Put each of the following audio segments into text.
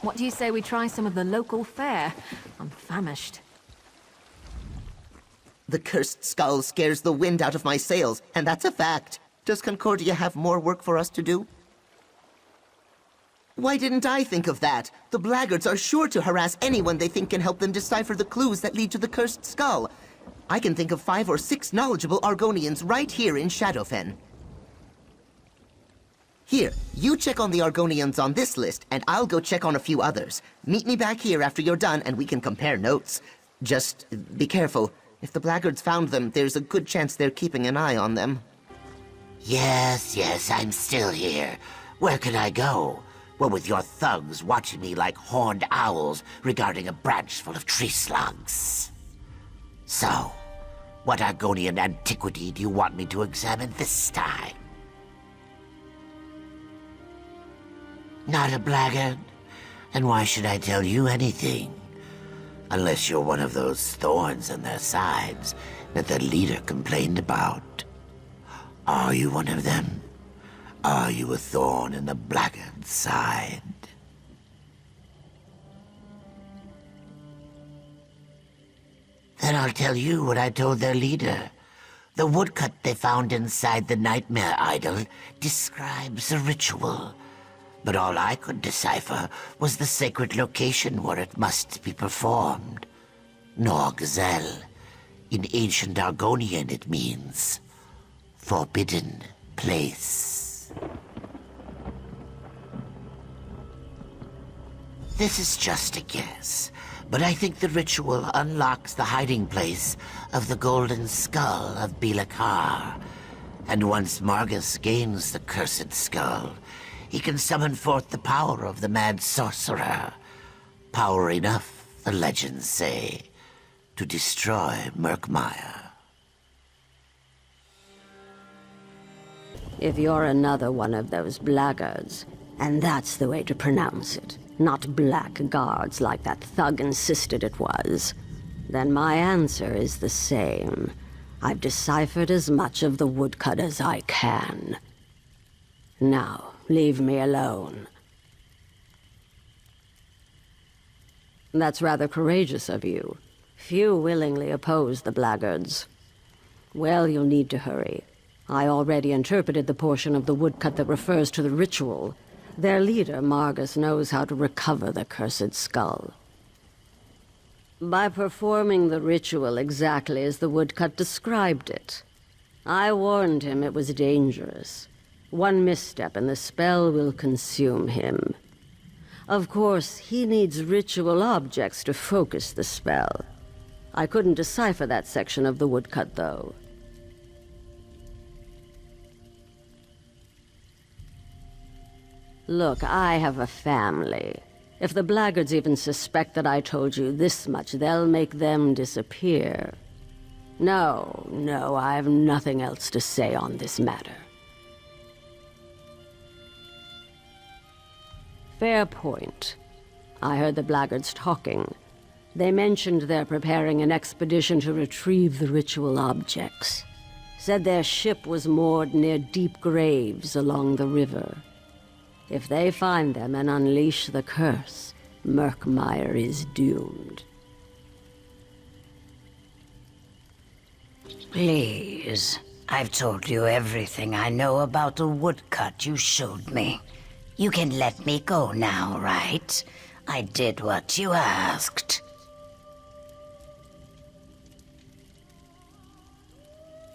What do you say we try some of the local fare? I'm famished. The cursed skull scares the wind out of my sails, and that's a fact. Does Concordia have more work for us to do? Why didn't I think of that? The blackguards are sure to harass anyone they think can help them decipher the clues that lead to the cursed skull. I can think of 5 or 6 knowledgeable Argonians right here in Shadowfen. Here, you check on the Argonians on this list, and I'll go check on a few others. Meet me back here after you're done, and we can compare notes. Just be careful. If the blackguards found them, there's a good chance they're keeping an eye on them. Yes, I'm still here. Where can I go? Well, with your thugs watching me like horned owls regarding a branch full of tree slugs. So, what Argonian antiquity do you want me to examine this time? Not a blackguard? And why should I tell you anything? Unless you're one of those thorns in their sides that their leader complained about. Are you one of them? Are you a thorn in the blackguard's side? Then I'll tell you what I told their leader. The woodcut they found inside the Nightmare Idol describes a ritual. But all I could decipher was the sacred location where it must be performed. Norgzel. In ancient Argonian it means forbidden place. This is just a guess, but I think the ritual unlocks the hiding place of the golden skull of Bilakar. And once Margus gains the cursed skull, he can summon forth the power of the mad sorcerer. Power enough, the legends say, to destroy Murkmire. If you're another one of those blackguards, and that's the way to pronounce it, not blackguards like that thug insisted it was, then my answer is the same. I've deciphered as much of the woodcut as I can. Now, leave me alone. That's rather courageous of you. Few willingly oppose the blackguards. Well, you'll need to hurry. I already interpreted the portion of the woodcut that refers to the ritual. Their leader, Margus, knows how to recover the cursed skull. By performing the ritual exactly as the woodcut described it. I warned him it was dangerous. One misstep and the spell will consume him. Of course, he needs ritual objects to focus the spell. I couldn't decipher that section of the woodcut, though. Look, I have a family. If the blackguards even suspect that I told you this much, they'll make them disappear. No, I have nothing else to say on this matter. Fair point. I heard the blackguards talking. They mentioned they're preparing an expedition to retrieve the ritual objects. Said their ship was moored near deep graves along the river. If they find them and unleash the curse, Murkmire is doomed. Please, I've told you everything I know about the woodcut you showed me. You can let me go now, right? I did what you asked.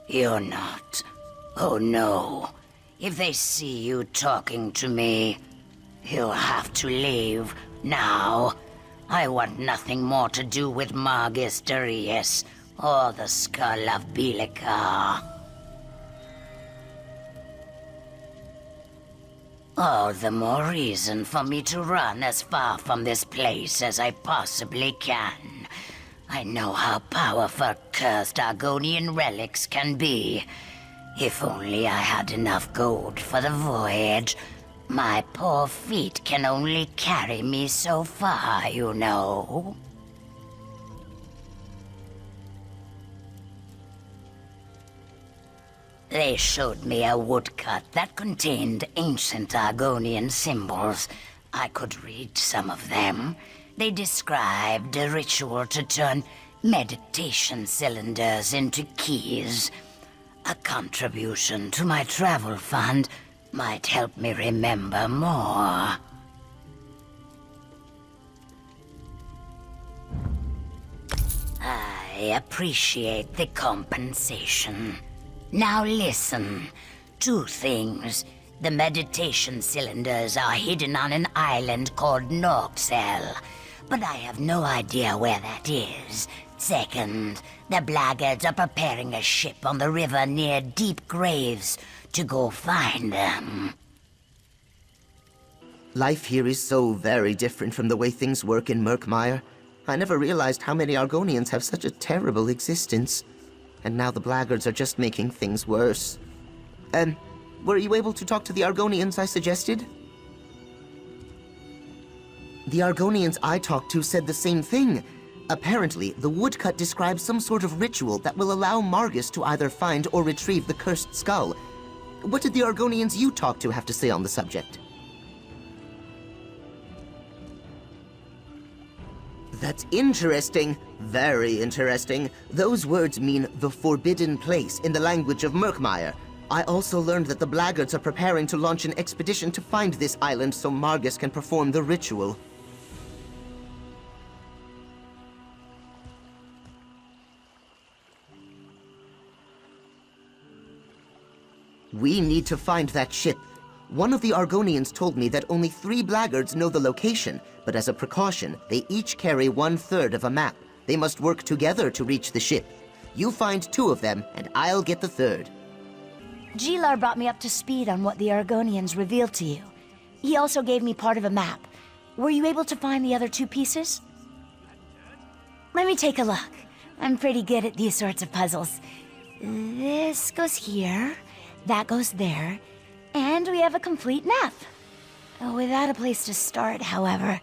You're not. Oh no. If they see you talking to me, you'll have to leave now. I want nothing more to do with Margus Darius or the skull of Bilakar. All the more reason for me to run as far from this place as I possibly can. I know how powerful cursed Argonian relics can be. If only I had enough gold for the voyage. My poor feet can only carry me so far, you know. They showed me a woodcut that contained ancient Argonian symbols, I could read some of them. They described a ritual to turn meditation cylinders into keys. A contribution to my travel fund might help me remember more. I appreciate the compensation. Now listen. 2 things. The meditation cylinders are hidden on an island called Norkzell, but I have no idea where that is. Second, the blackguards are preparing a ship on the river near Deep Graves to go find them. Life here is so very different from the way things work in Murkmire. I never realized how many Argonians have such a terrible existence. And now the blackguards are just making things worse. Were you able to talk to the Argonians I suggested? The Argonians I talked to said the same thing. Apparently, the woodcut describes some sort of ritual that will allow Margus to either find or retrieve the cursed skull. What did the Argonians you talked to have to say on the subject? That's interesting. Very interesting. Those words mean the forbidden place in the language of Murkmire. I also learned that the blackguards are preparing to launch an expedition to find this island so Margus can perform the ritual. We need to find that ship. One of the Argonians told me that only 3 blackguards know the location, but as a precaution, they each carry 1/3 of a map. They must work together to reach the ship. You find 2 of them, and I'll get the 3rd. Gilar brought me up to speed on what the Argonians revealed to you. He also gave me part of a map. Were you able to find the other 2 pieces? Let me take a look. I'm pretty good at these sorts of puzzles. This goes here, that goes there, and we have a complete map. Without a place to start, however.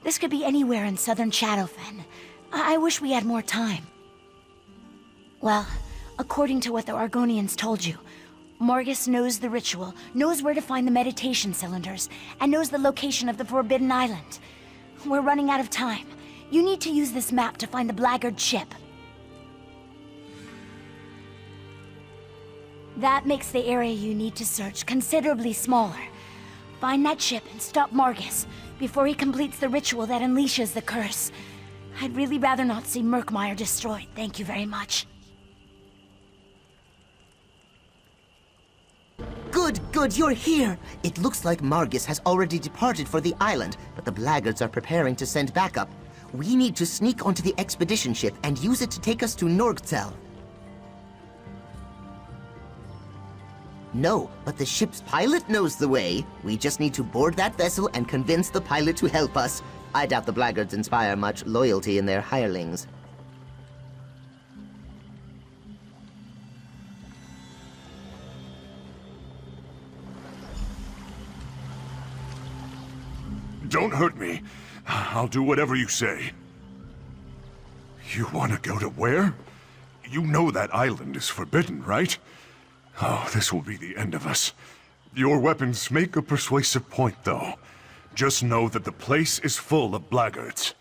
This could be anywhere in southern Shadowfen. I wish we had more time. Well, according to what the Argonians told you, Margus knows the ritual, knows where to find the meditation cylinders, and knows the location of the Forbidden Island. We're running out of time. You need to use this map to find the blackguard ship. That makes the area you need to search considerably smaller. Find that ship and stop Margus before he completes the ritual that unleashes the curse. I'd really rather not see Murkmire destroyed, thank you very much. Good, you're here! It looks like Margus has already departed for the island, but the blackguards are preparing to send backup. We need to sneak onto the expedition ship and use it to take us to Norkzell. No, but the ship's pilot knows the way. We just need to board that vessel and convince the pilot to help us. I doubt the blackguards inspire much loyalty in their hirelings. Don't hurt me. I'll do whatever you say. You want to go to where? You know that island is forbidden, right? Oh, this will be the end of us. Your weapons make a persuasive point, though. Just know that the place is full of blackguards.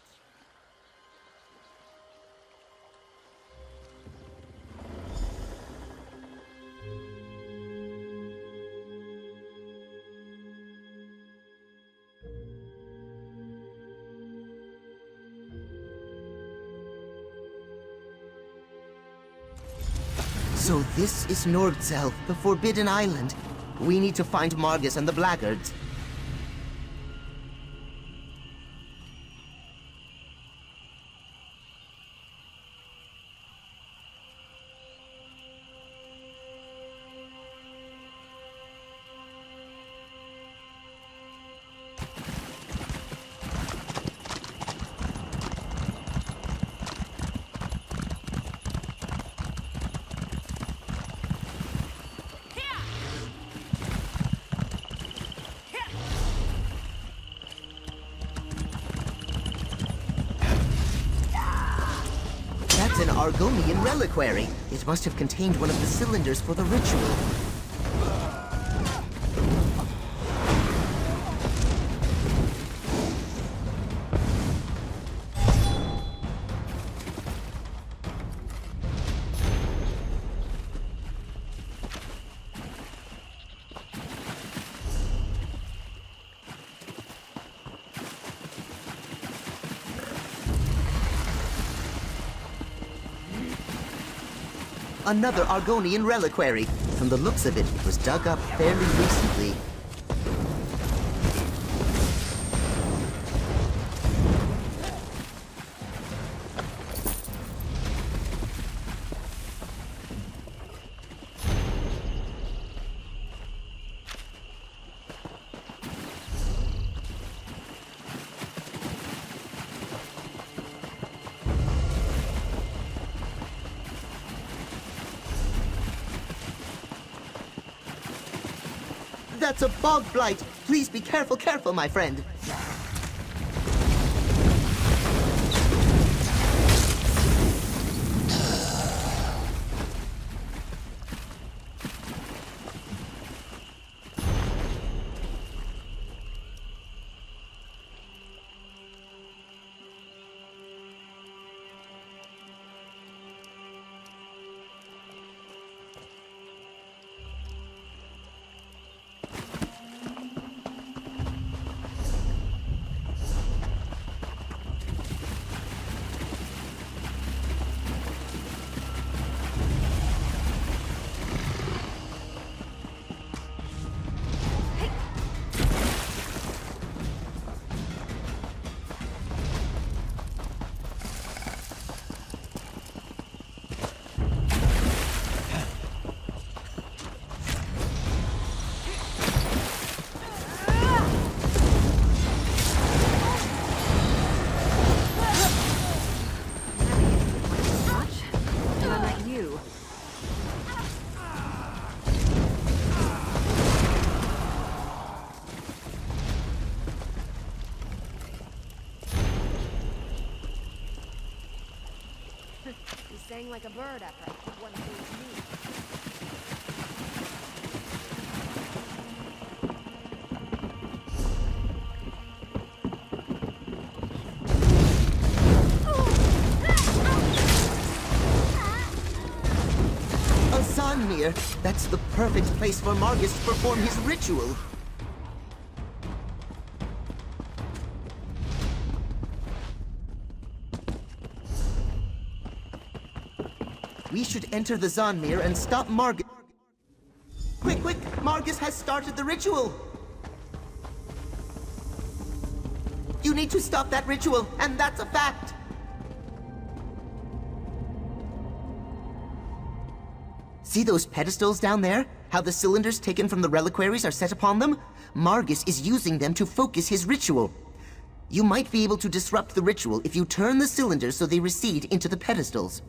So this is Norkzell, the Forbidden Island. We need to find Margus and the blackguards. That's an Argonian reliquary. It must have contained one of the cylinders for the ritual. Another Argonian reliquary. From the looks of it, it was dug up fairly recently. That's a bog blight. Please be careful, my friend. He's saying like a bird after one of these. A Zanmir! That's the perfect place for Margus to perform his ritual. We should enter the Zanmir and stop Margus. Quick! Margus has started the ritual! You need to stop that ritual, and that's a fact! See those pedestals down there? How the cylinders taken from the reliquaries are set upon them? Margus is using them to focus his ritual. You might be able to disrupt the ritual if you turn the cylinders so they recede into the pedestals.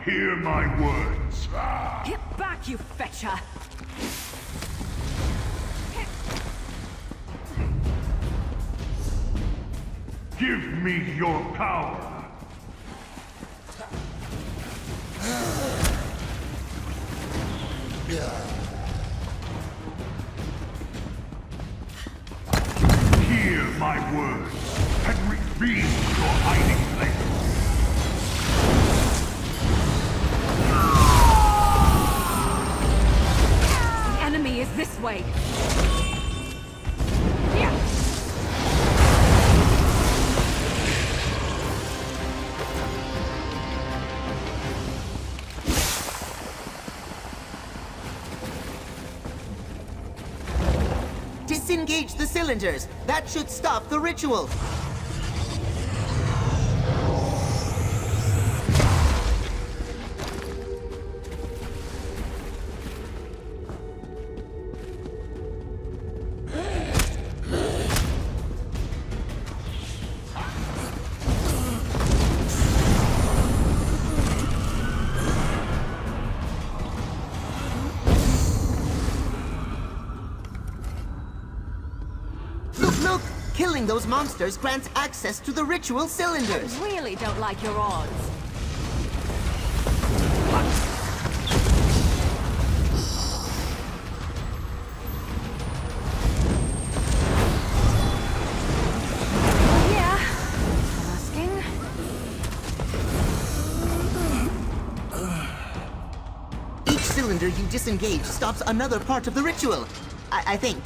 Hear my words. Get back, you fetcher! Give me your power. Hear my words and reveal your hiding place. Is this way. Disengage the cylinders. That should stop the ritual. Look! Killing those monsters grants access to the ritual cylinders! I really don't like your odds. Yeah, asking. cylinder you disengage stops another part of the ritual. I think.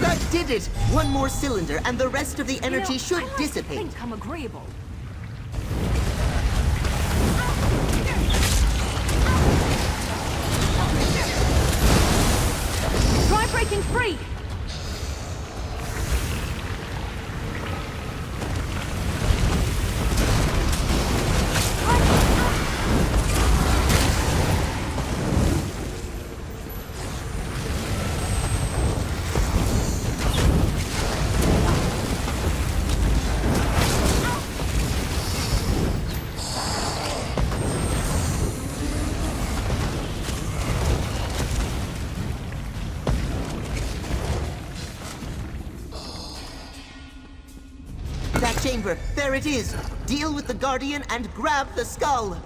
That did it! One more cylinder and the rest of the energy should dissipate. I think I'm agreeable. Try breaking free! That chamber, there it is. Deal with the Guardian and grab the skull.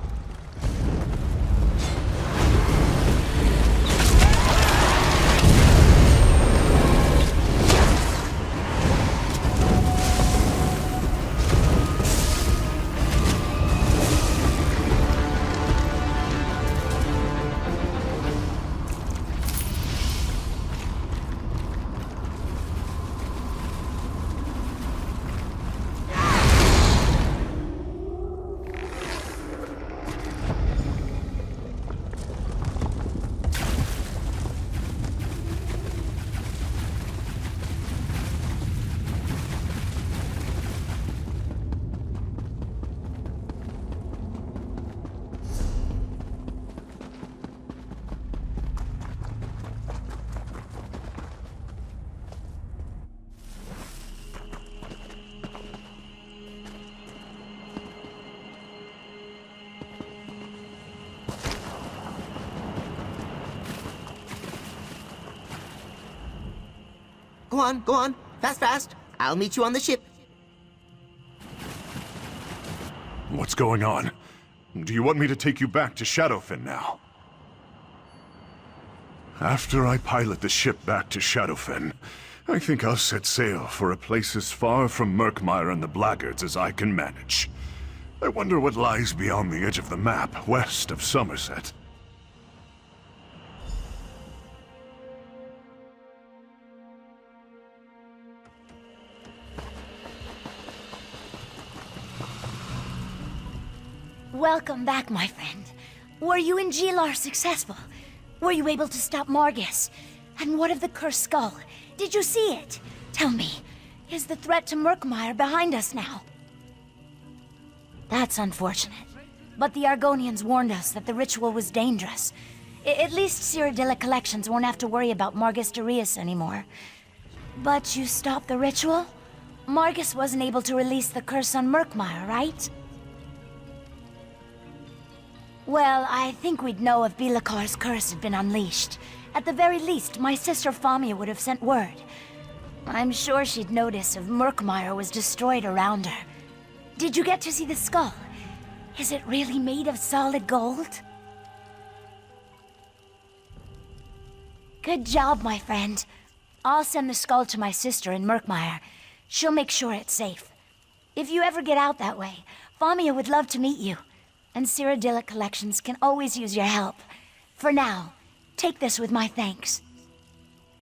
Go on. Fast. I'll meet you on the ship. What's going on? Do you want me to take you back to Shadowfen now? After I pilot the ship back to Shadowfen, I think I'll set sail for a place as far from Murkmire and the Blackguards as I can manage. I wonder what lies beyond the edge of the map, west of Somerset. Welcome back, my friend. Were you and Gilar successful? Were you able to stop Margus? And what of the cursed skull? Did you see it? Tell me, is the threat to Murkmire behind us now? That's unfortunate. But the Argonians warned us that the ritual was dangerous. At least Cyrodiila Collections won't have to worry about Margus Darius anymore. But you stopped the ritual? Margus wasn't able to release the curse on Murkmire, right? Well, I think we'd know if Bilakar's curse had been unleashed. At the very least, my sister Famia would have sent word. I'm sure she'd notice if Murkmire was destroyed around her. Did you get to see the skull? Is it really made of solid gold? Good job, my friend. I'll send the skull to my sister in Murkmire. She'll make sure it's safe. If you ever get out that way, Famia would love to meet you. And Cyrodiila Collections can always use your help. For now, take this with my thanks.